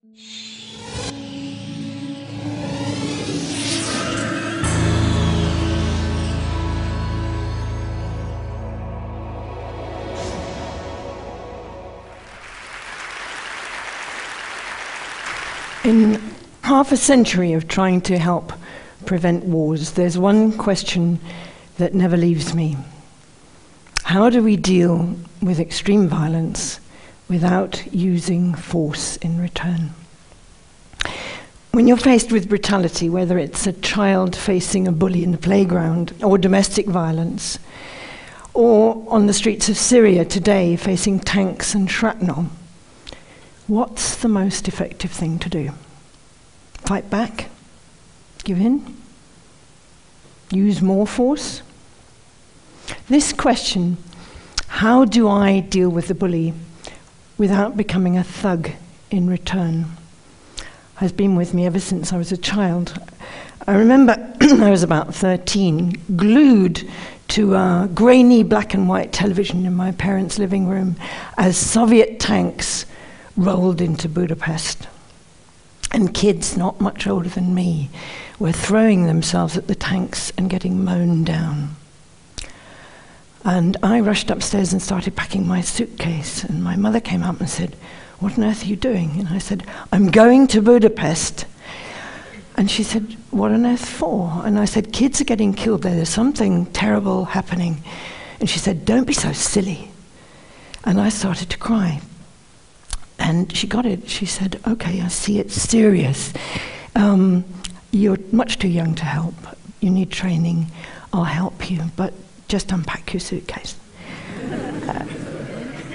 In half a century of trying to help prevent wars, there's one question that never leaves me. How do we deal with extreme violence without using force in return? When you're faced with brutality, whether it's a child facing a bully in the playground, or domestic violence, or on the streets of Syria today facing tanks and shrapnel, what's the most effective thing to do? Fight back? Give in? Use more force? This question, how do I deal with the bully without becoming a thug in return, has been with me ever since I was a child. I remember I was about 13, glued to a grainy black and white television in my parents' living room as Soviet tanks rolled into Budapest. And kids not much older than me were throwing themselves at the tanks and getting mown down. And I rushed upstairs and started packing my suitcase, and my mother came up and said, "What on earth are you doing?" And I said, "I'm going to Budapest." And she said, "What on earth for?" And I said, "Kids are getting killed there. There's something terrible happening." And she said, "Don't be so silly." And I started to cry. And she got it. She said, "Okay, I see it's serious. You're much too young to help. You need training. I'll help you, but just unpack your suitcase."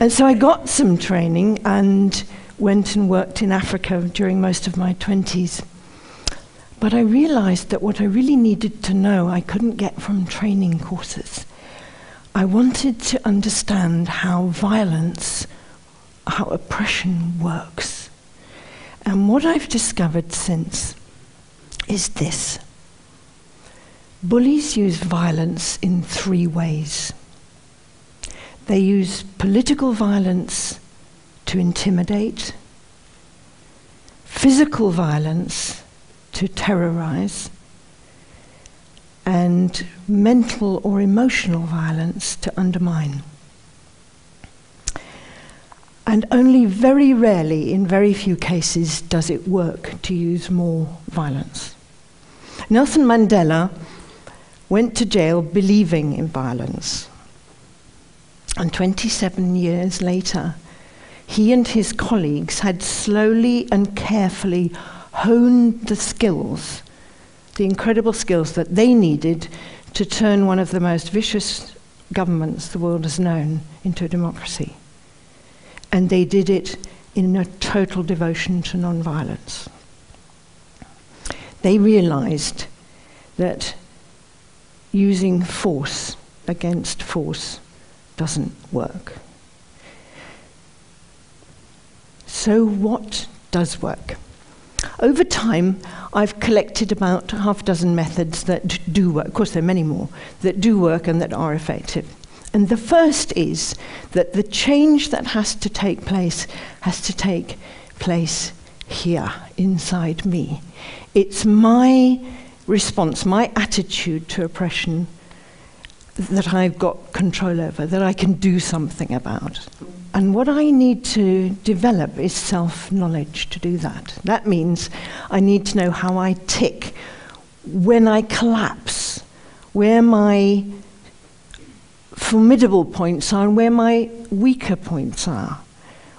And so I got some training and went and worked in Africa during most of my 20s. But I realized that what I really needed to know I couldn't get from training courses. I wanted to understand how violence, how oppression works. And what I've discovered since is this. Bullies use violence in 3 ways. They use political violence to intimidate, physical violence to terrorize, and mental or emotional violence to undermine. And only very rarely, in very few cases, does it work to use more violence. Nelson Mandela went to jail believing in violence. And 27 years later, he and his colleagues had slowly and carefully honed the skills, the incredible skills that they needed to turn one of the most vicious governments the world has known into a democracy. And they did it in a total devotion to non-violence. They realized that using force against force doesn't work. So what does work? Over time, I've collected about half a dozen methods that do work. Of course, there are many more that do work and that are effective. And the first is that the change that has to take place here, inside me. It's my response, my attitude to oppression that I've got control over, that I can do something about. And what I need to develop is self-knowledge to do that. That means I need to know how I tick, when I collapse, where my formidable points are and where my weaker points are.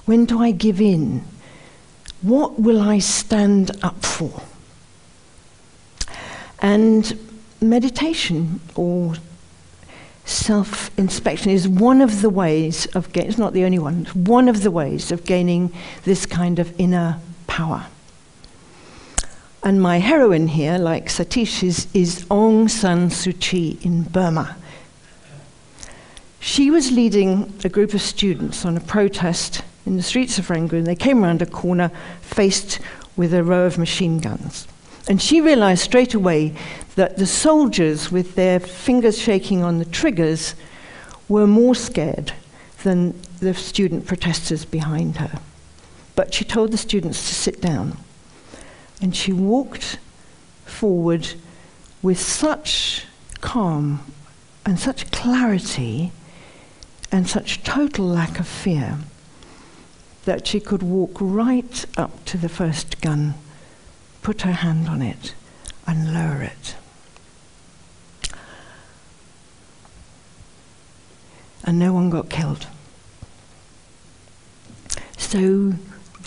When do I give in? What will I stand up for? And meditation or self-inspection is one of the ways of it's not the only one, it's one of the ways of gaining this kind of inner power. And my heroine here, like Satish, is Aung San Suu Kyi in Burma. She was leading a group of students on a protest in the streets of Rangoon. They came around a corner faced with a row of machine guns. And she realized straight away that the soldiers, with their fingers shaking on the triggers, were more scared than the student protesters behind her. but she told the students to sit down. And she walked forward with such calm and such clarity and such total lack of fear that she could walk right up to the first gun, put her hand on it, and lower it. And no one got killed. So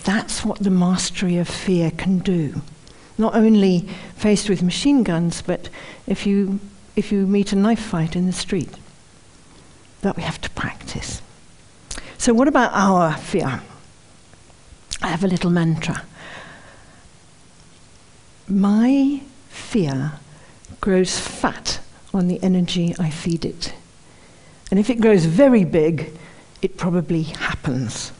that's what the mastery of fear can do. Not only faced with machine guns, but if you meet a knife fight in the street, that we have to practice. So what about our fear? I have a little mantra. My fear grows fat on the energy I feed it. And if it grows very big, it probably happens.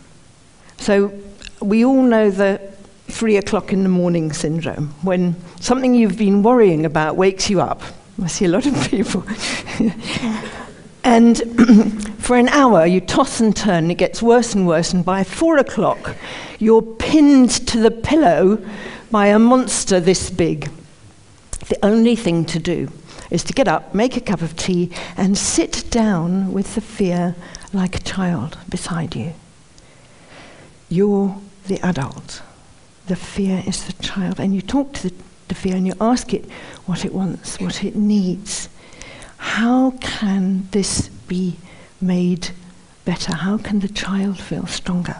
So we all know the 3 o'clock in the morning syndrome, when something you've been worrying about wakes you up. I see a lot of people. And for an hour, you toss and turn, it gets worse and worse, and by 4 o'clock, you're pinned to the pillow by a monster this big. The only thing to do is to get up, make a cup of tea, and sit down with the fear like a child beside you. You're the adult. The fear is the child. And you talk to the fear and you ask it what it wants, what it needs. How can this be made better? How can the child feel stronger?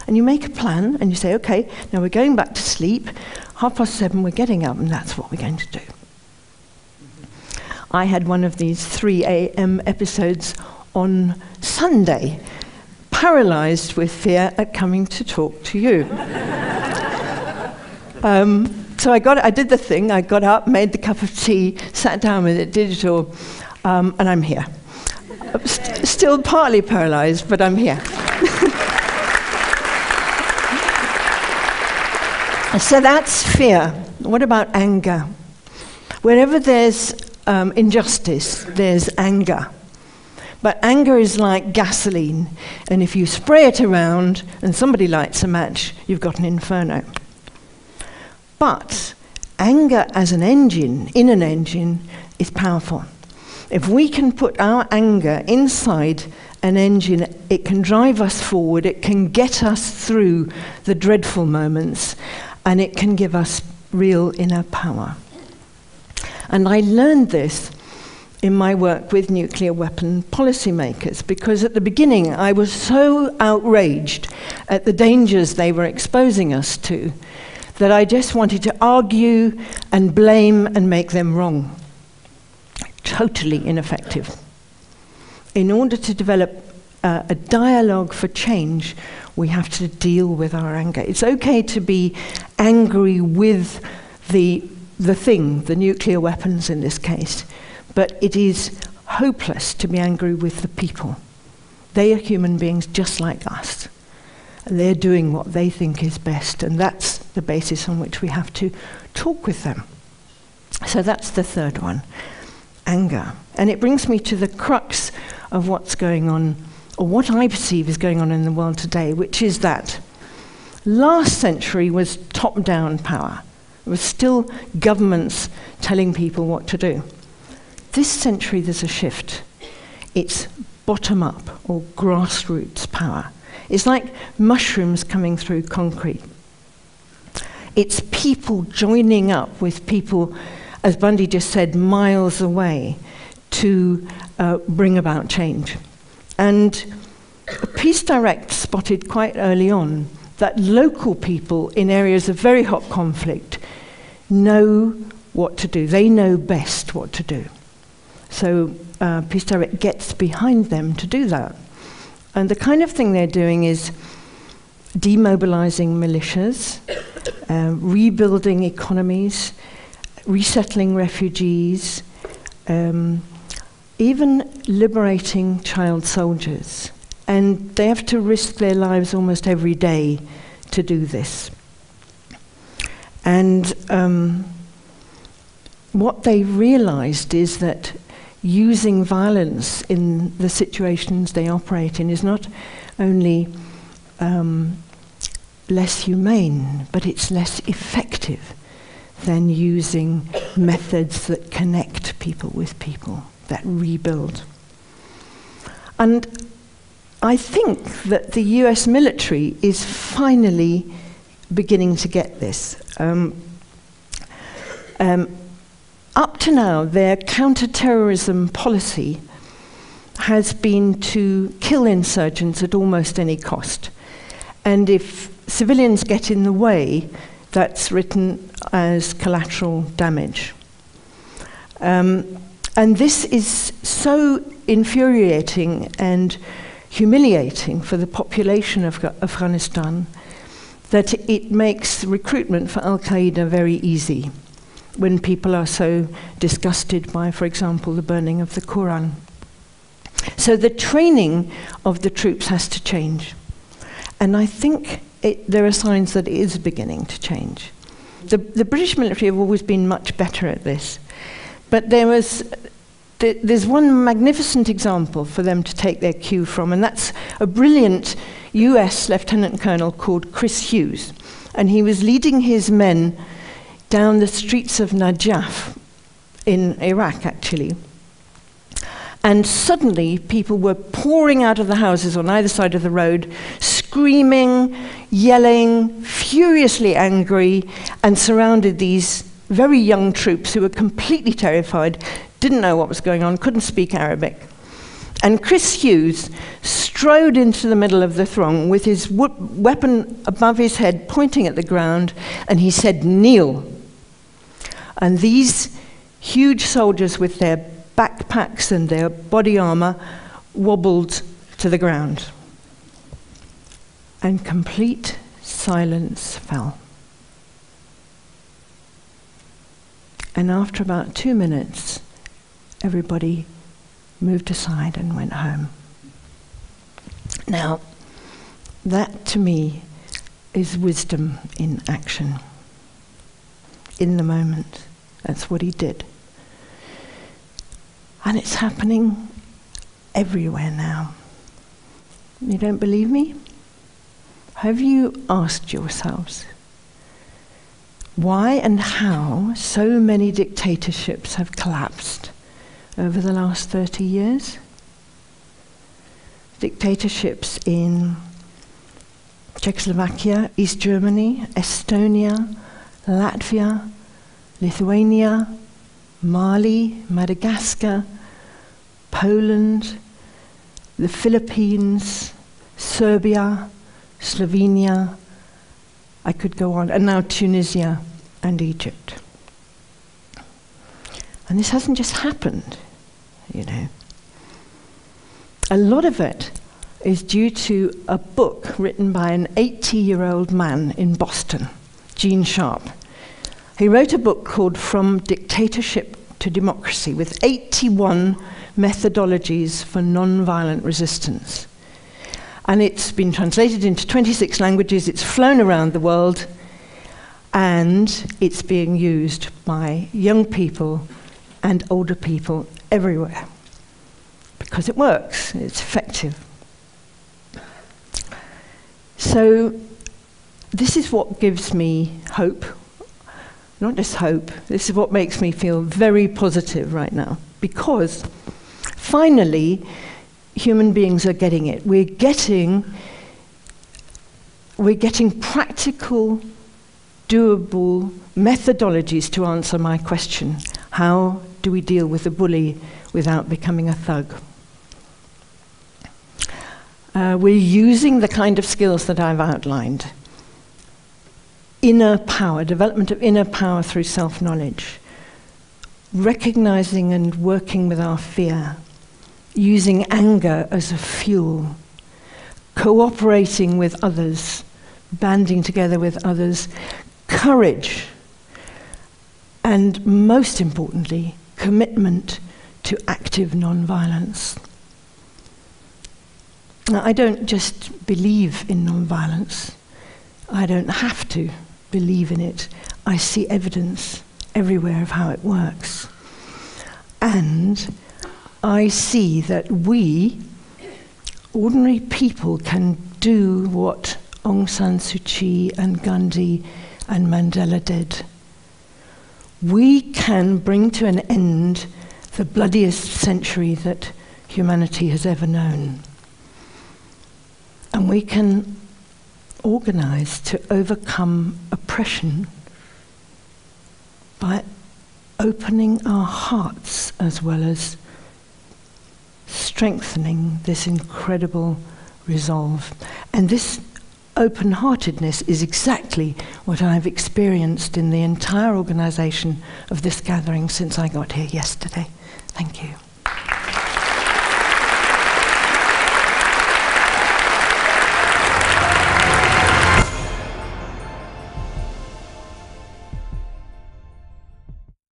And you make a plan and you say, okay, now we're going back to sleep. 7:30, we're getting up, and that's what we're going to do. I had one of these 3 a.m. episodes on Sunday, paralyzed with fear at coming to talk to you. So I did the thing, I got up, made the cup of tea, sat down with it, did it all, and I'm here. Still partly paralyzed, but I'm here. So that's fear. What about anger? Wherever there's injustice, there's anger. But anger is like gasoline, and if you spray it around and somebody lights a match, you've got an inferno. But anger as an engine, in an engine, is powerful. If we can put our anger inside an engine, it can drive us forward, it can get us through the dreadful moments, and it can give us real inner power. And I learned this in my work with nuclear weapon policymakers, because at the beginning I was so outraged at the dangers they were exposing us to that I just wanted to argue and blame and make them wrong. Totally ineffective. In order to develop a dialogue for change, we have to deal with our anger. It's okay to be angry with the thing, the nuclear weapons in this case, but it is hopeless to be angry with the people. They are human beings just like us. And they're doing what they think is best, and that's the basis on which we have to talk with them. So that's the third one, anger. And it brings me to the crux of what's going on, or what I perceive is going on in the world today, which is that last century was top-down power. It was still governments telling people what to do. This century there's a shift. It's bottom-up or grassroots power. It's like mushrooms coming through concrete. It's people joining up with people, as Bundy just said, miles away to bring about change. And Peace Direct spotted quite early on that local people in areas of very hot conflict know what to do. They know best what to do. So Peace Direct gets behind them to do that. And the kind of thing they're doing is demobilizing militias, rebuilding economies, resettling refugees, even liberating child soldiers. And they have to risk their lives almost every day to do this. And what they realized is that using violence in the situations they operate in is not only less humane, but it's less effective than using methods that connect people with people, that rebuild. And I think that the US military is finally beginning to get this. Up to now, their counter-terrorism policy has been to kill insurgents at almost any cost. And if civilians get in the way, that's written as collateral damage. And this is so infuriating and humiliating for the population of Afghanistan that it makes recruitment for Al-Qaeda very easy when people are so disgusted by, for example, the burning of the Quran. So the training of the troops has to change. And I think there are signs that it is beginning to change. The British military have always been much better at this. But there's one magnificent example for them to take their cue from, and that's a brilliant US Lieutenant Colonel called Chris Hughes. And he was leading his men down the streets of Najaf in Iraq, actually. And suddenly, people were pouring out of the houses on either side of the road, screaming, yelling, furiously angry, and surrounded these very young troops who were completely terrified, didn't know what was going on, couldn't speak Arabic. And Chris Hughes strode into the middle of the throng with his weapon above his head, pointing at the ground, and he said, "Kneel." And these huge soldiers with their backpacks and their body armor wobbled to the ground. And complete silence fell. And after about 2 minutes, everybody moved aside and went home. Now, that to me is wisdom in action. In the moment. That's what he did. And it's happening everywhere now. You don't believe me? Have you asked yourselves why and how so many dictatorships have collapsed over the last 30 years? Dictatorships in Czechoslovakia, East Germany, Estonia, Latvia, Lithuania, Mali, Madagascar, Poland, the Philippines, Serbia, Slovenia, I could go on, and now Tunisia and Egypt. And this hasn't just happened, you know. A lot of it is due to a book written by an 80-year-old man in Boston, Gene Sharp. He wrote a book called From Dictatorship to Democracy with 81 methodologies for non-violent resistance. And it's been translated into 26 languages, it's flown around the world, and it's being used by young people and older people everywhere. Because it works, it's effective. So this is what gives me hope. Not just hope, this is what makes me feel very positive right now. Because finally, human beings are getting it. We're getting practical, doable methodologies to answer my question. How do we deal with a bully without becoming a thug? We're using the kind of skills that I've outlined. Inner power, development of inner power through self-knowledge. Recognizing and working with our fear. Using anger as a fuel. Cooperating with others. Banding together with others. Courage. And most importantly, commitment to active non-violence. Now, I don't just believe in non-violence. I don't have to believe in it. I see evidence everywhere of how it works. And I see that we, ordinary people, can do what Aung San Suu Kyi and Gandhi and Mandela did. We can bring to an end the bloodiest century that humanity has ever known. And we can organize to overcome oppression by opening our hearts as well as strengthening this incredible resolve. And this open-heartedness is exactly what I've experienced in the entire organization of this gathering since I got here yesterday. Thank you.